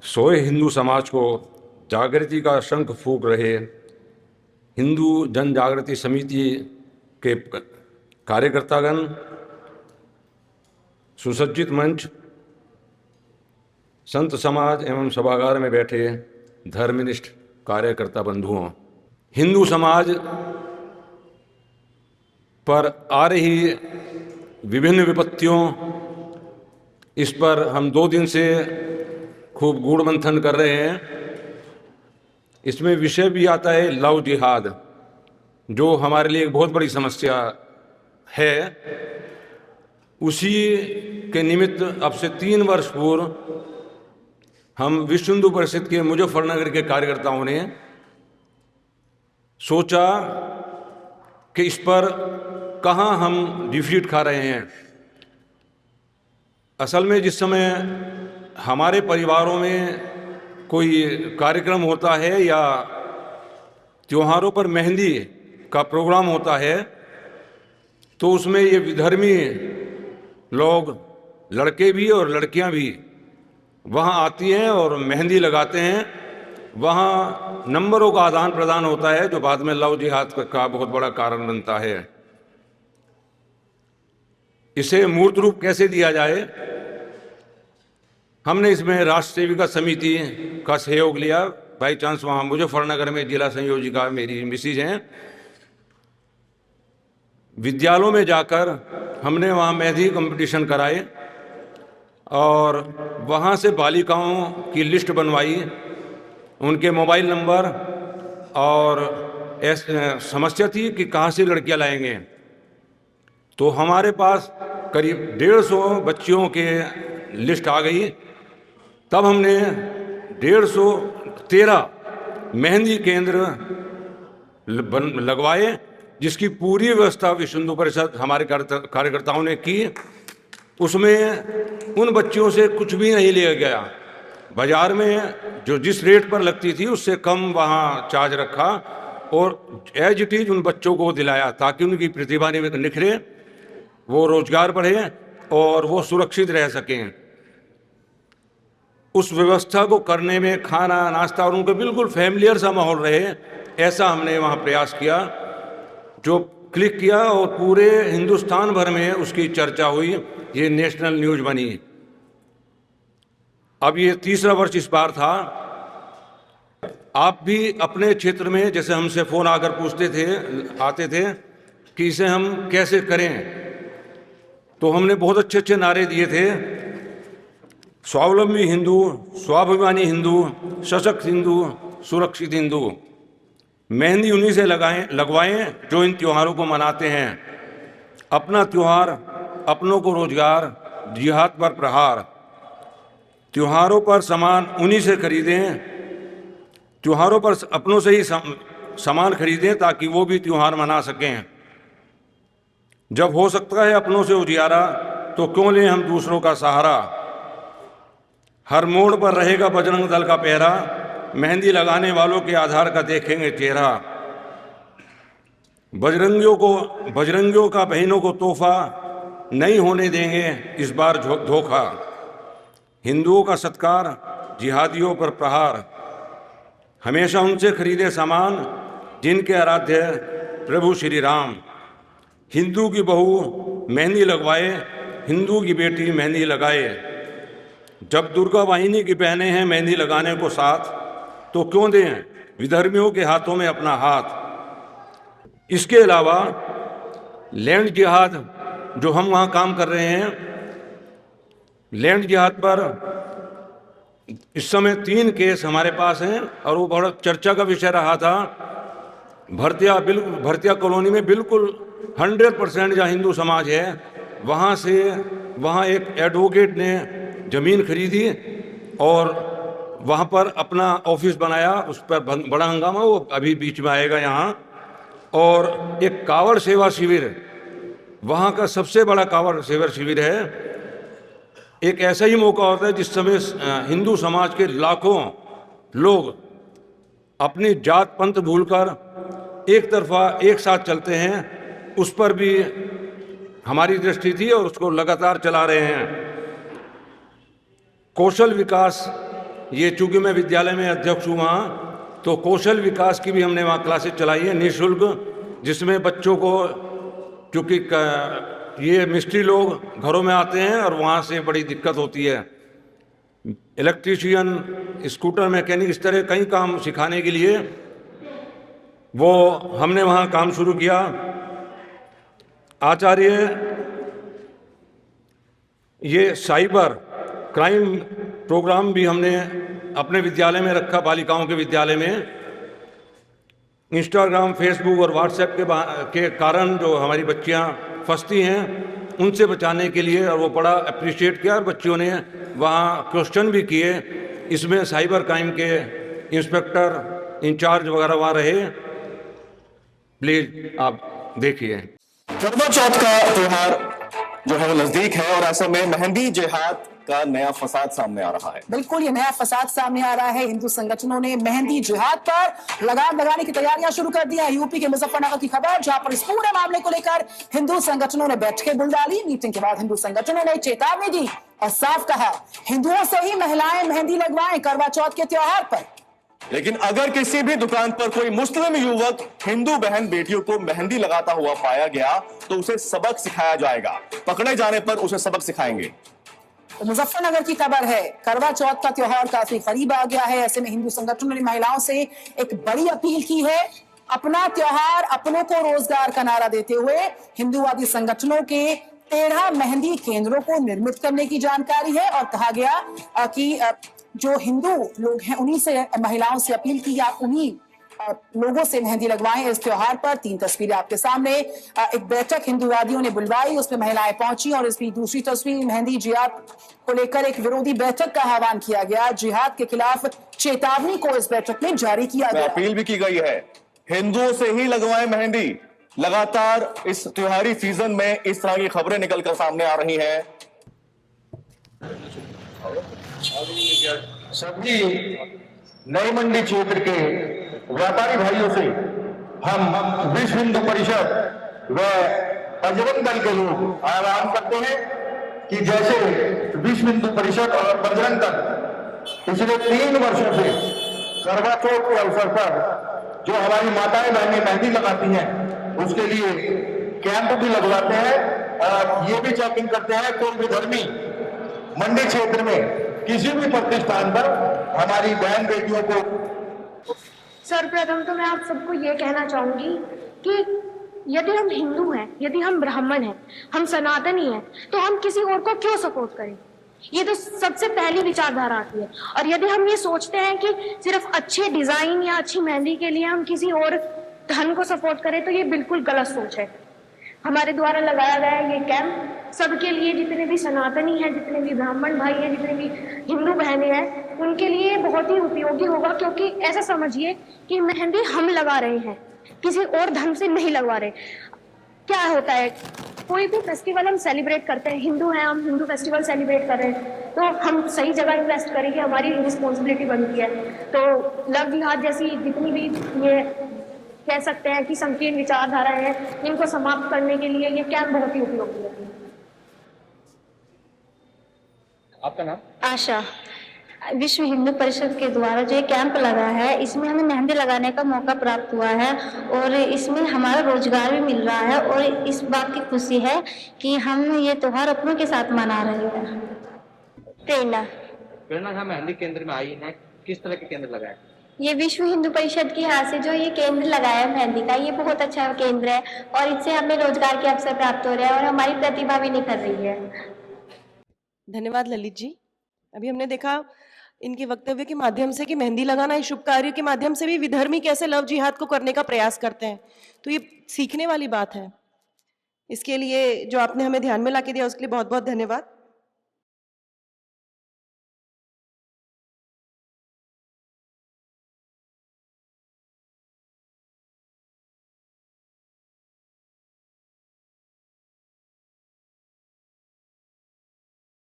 सोए हिंदू समाज को जागृति का शंख फूंक रहे हिंदू जन जागृति समिति के कार्यकर्तागण, सुसज्जित मंच, संत समाज एवं सभागार में बैठे धर्मनिष्ठ कार्यकर्ता बंधुओं, हिंदू समाज पर आ रही विभिन्न विपत्तियों, इस पर हम 2 दिन से खूब गूढ़ मंथन कर रहे हैं। इसमें विषय भी आता है लव जिहाद, जो हमारे लिए एक बहुत बड़ी समस्या है। उसी के निमित्त अब से 3 वर्ष पूर्व हम विश्व हिंदू परिषद के मुजफ्फरनगर के कार्यकर्ताओं ने सोचा कि इस पर कहाँ हम डिफीट खा रहे हैं। असल में जिस समय हमारे परिवारों में कोई कार्यक्रम होता है या त्योहारों पर मेहंदी का प्रोग्राम होता है, तो उसमें ये विधर्मी लोग, लड़के भी और लड़कियां भी, वहाँ आती हैं और मेहंदी लगाते हैं। वहाँ नंबरों का आदान प्रदान होता है, जो बाद में लव जिहाद का बहुत बड़ा कारण बनता है। इसे मूर्त रूप कैसे दिया जाए, हमने इसमें राष्ट्र सेविका समिति का सहयोग लिया। बाई चांस वहाँ मुजफ्फरनगर में जिला संयोजिका मेरी मिसिज हैं। विद्यालयों में जाकर हमने वहाँ मेहंदी कंपटीशन कराए और वहाँ से बालिकाओं की लिस्ट बनवाई, उनके मोबाइल नंबर, और समस्या थी कि कहाँ से लड़कियाँ लाएंगे। तो हमारे पास करीब 150 बच्चियों के लिस्ट आ गई। तब हमने 113 मेहंदी केंद्र लगवाए, जिसकी पूरी व्यवस्था विश्व हिंदू परिषद हमारे कार्यकर्ताओं ने की। उसमें उन बच्चियों से कुछ भी नहीं लिया गया। बाजार में जो जिस रेट पर लगती थी उससे कम वहाँ चार्ज रखा और एज इट इज उन बच्चों को दिलाया, ताकि उनकी प्रतिभा निखरे, वो रोजगार बढ़े और वो सुरक्षित रह सकें। उस व्यवस्था को करने में खाना, नाश्ता और उनको बिल्कुल फैमिलियर सा माहौल रहे, ऐसा हमने वहाँ प्रयास किया, जो क्लिक किया और पूरे हिंदुस्तान भर में उसकी चर्चा हुई। ये नेशनल न्यूज़ बनी। अब ये 3रा वर्ष इस बार था। आप भी अपने क्षेत्र में, जैसे हमसे फ़ोन आकर आते थे कि इसे हम कैसे करें, तो हमने बहुत अच्छे अच्छे नारे दिए थे। स्वावलंबी हिंदू, स्वाभिमानी हिंदू, सशक्त हिंदू, सुरक्षित हिंदू। मेहंदी उन्हीं से लगवाएं जो इन त्योहारों को मनाते हैं। अपना त्योहार, अपनों को रोजगार, जिहाद पर प्रहार। त्योहारों पर सामान उन्हीं से खरीदें, त्योहारों पर अपनों से ही सामान खरीदें, ताकि वो भी त्योहार मना सकें। जब हो सकता है अपनों से उजियारा, तो क्यों लें हम दूसरों का सहारा। हर मोड़ पर रहेगा बजरंग दल का पहरा, मेहंदी लगाने वालों के आधार का देखेंगे चेहरा। बजरंगियों का बहनों को तोहफा, नहीं होने देंगे इस बार धोखा। हिंदुओं का सत्कार, जिहादियों पर प्रहार। हमेशा उनसे खरीदे सामान जिनके आराध्य प्रभु श्री राम। हिंदू की बहू मेहंदी लगवाए, हिंदू की बेटी मेहंदी लगाए। जब दुर्गा वाहिनी की बहनें हैं मेहंदी लगाने को साथ, तो क्यों दें विधर्मियों के हाथों में अपना हाथ। इसके अलावा लैंड जिहाद, जो हम वहाँ काम कर रहे हैं, लैंड जिहाद पर इस समय 3 केस हमारे पास हैं और वो बड़ा चर्चा का विषय रहा था। भरतिया कॉलोनी में बिल्कुल 100% जहाँ हिंदू समाज है, वहाँ एक एडवोकेट ने ज़मीन खरीदी और वहाँ पर अपना ऑफिस बनाया। उस पर बड़ा हंगामा, वो अभी बीच में आएगा यहाँ। और एक कांवड़ सेवा शिविर, वहाँ का सबसे बड़ा कांवड़ सेवा शिविर है। एक ऐसा ही मौका होता है जिस समय हिंदू समाज के लाखों लोग अपनी जात पंथ भूलकर एक तरफा एक साथ चलते हैं, उस पर भी हमारी दृष्टि थी और उसको लगातार चला रहे हैं। कौशल विकास ये चूँकि मैं विद्यालय में अध्यक्ष हूँ वहाँ, तो कौशल विकास की भी हमने वहाँ क्लासेस चलाई है निःशुल्क, जिसमें बच्चों को, क्योंकि ये मिस्त्री लोग घरों में आते हैं और वहाँ से बड़ी दिक्कत होती है, इलेक्ट्रीशियन, स्कूटर मैकेनिक, इस तरह कई काम सिखाने के लिए वो हमने वहाँ काम शुरू किया। आचार्य, ये साइबर क्राइम प्रोग्राम भी हमने अपने विद्यालय में रखा, बालिकाओं के विद्यालय में। इंस्टाग्राम, फेसबुक और व्हाट्सएप के कारण जो हमारी बच्चियां फंसती हैं, उनसे बचाने के लिए, और वो बड़ा अप्रिशिएट किया और बच्चियों ने वहाँ क्वेश्चन भी किए। इसमें साइबर क्राइम के इंस्पेक्टर इंचार्ज वगैरह वहाँ रहे। प्लीज आप देखिए। करवा चौथ का त्योहार जो है वो नजदीक है और ऐसे में मेहंदी जिहाद का नया फसाद सामने आ रहा है। बिल्कुल, ये नया फसाद सामने आ रहा है। हिंदू संगठनों ने मेहंदी जिहाद पर लगाम लगाने की तैयारियां शुरू कर दी है। यूपी के मुजफ्फरनगर की खबर, जहां पर इस पूरे मामले को लेकर हिंदू संगठनों ने बैठकें बुला ली। मीटिंग के बाद हिंदू संगठनों ने चेतावनी दी और साफ कहा, हिंदुओं से ही महिलाएं मेहंदी लगवाएं करवा चौथ के त्योहार पर। लेकिन अगर किसी भी दुकान पर कोई मुस्लिम युवक हिंदू बहन बेटियों को मेहंदी लगाता हुआ पाया गया तो उसे सबक सिखाया जाएगा। पकड़े जाने पर उसे सबक सिखाएंगे। तो मुजफ्फरनगर की खबर है, करवा चौथ का त्योहार काफी करीब आ गया है। ऐसे में हिंदू संगठनों ने महिलाओं से एक बड़ी अपील की है। अपना त्योहार अपनों को रोजगार का नारा देते हुए हिंदूवादी संगठनों के 13 मेहंदी केंद्रों को निर्मित करने की जानकारी है और कहा गया कि जो हिंदू लोग हैं उन्हीं से, महिलाओं से अपील की आप उन्हीं लोगों से मेहंदी लगवाएं इस त्योहार पर। 3 तस्वीरें आपके सामने। एक बैठक हिंदूवादियों ने बुलवाई, उसमें महिलाएं पहुंची और इसकी दूसरी तस्वीर मेहंदी जिहाद को लेकर एक विरोधी बैठक का आह्वान किया गया। जिहाद के खिलाफ चेतावनी को इस बैठक में जारी किया गया। अपील भी की गई है, हिंदुओं से ही लगवाएं मेहंदी। लगातार इस त्योहारी सीजन में इस तरह की खबरें निकलकर सामने आ रही हैं। सभी नई मंडी क्षेत्र के व्यापारी भाइयों से हम विश्व हिंदू परिषद व बजरंग दल के लोग आह्वान करते हैं कि जैसे विश्व हिंदू परिषद और बजरंग दल पिछले 3 वर्षों से करवा चौथ के अवसर पर जो हमारी माताएं बहनें मेहंदी लगाती हैं उसके लिए कैंप भी लगवाते हैं और ये भी चेकिंग करते हैं कोई भी धर्मी मंडी क्षेत्र में किसी भी प्रतिष्ठान पर हमारी बहन बेटियों को। सर्वप्रथम तो मैं आप सबको ये कहना चाहूंगी कि यदि हम हिंदू हैं, यदि हम ब्राह्मण हैं, हम सनातनी हैं, तो हम किसी और को क्यों सपोर्ट करें? ये तो सबसे पहली विचारधारा आती है। और यदि हम ये सोचते हैं कि सिर्फ अच्छे डिजाइन या अच्छी मेहंदी के लिए हम किसी और धर्म को सपोर्ट करें, तो ये बिल्कुल गलत सोच है। हमारे द्वारा लगाया गया ये कैंप सबके लिए, जितने भी सनातनी हैं, जितने भी ब्राह्मण भाई हैं, जितने भी हिंदू बहनें हैं, उनके लिए बहुत ही उपयोगी होगा। क्योंकि ऐसा समझिए कि मेहंदी हम लगा रहे हैं, किसी और धर्म से नहीं लगवा रहे। क्या होता है, कोई भी फेस्टिवल हम सेलिब्रेट करते हैं, हिंदू हैं हम, हिंदू फेस्टिवल सेलिब्रेट कर रहे हैं, तो हम सही जगह इन्वेस्ट करेंगे, हमारी रिस्पॉन्सिबिलिटी बनती है। तो लव जिहाद जैसी जितनी भी ये कह सकते हैं कि संकीर्ण विचारधारा है, इनको समाप्त करने के लिए ये कैंप बहुत ही उपयोगी है। आपका नाम? आशा। विश्व हिंदू परिषद के द्वारा जो कैंप लगा है, इसमें हमें मेहंदी लगाने का मौका प्राप्त हुआ है और इसमें हमारा रोजगार भी मिल रहा है और इस बात की खुशी है कि हम ये त्योहार अपनों के साथ मना रहे हैं। प्रेरणा का मेहंदी केंद्र में आई है, किस तरह के केंद्र लगाए? ये विश्व हिंदू परिषद के यहाँ से जो ये केंद्र लगाया मेहंदी का, ये बहुत अच्छा केंद्र है और इससे हमें रोजगार के अवसर प्राप्त हो रहे हैं और हमारी प्रतिभा भी निखर रही है। धन्यवाद ललित जी। अभी हमने देखा इनके वक्तव्य के माध्यम से कि मेहंदी लगाना इस शुभ कार्य के माध्यम से भी विधर्मी कैसे लव जिहाद को करने का प्रयास करते हैं, तो ये सीखने वाली बात है। इसके लिए जो आपने हमें ध्यान में लाके दिया उसके लिए बहुत बहुत धन्यवाद।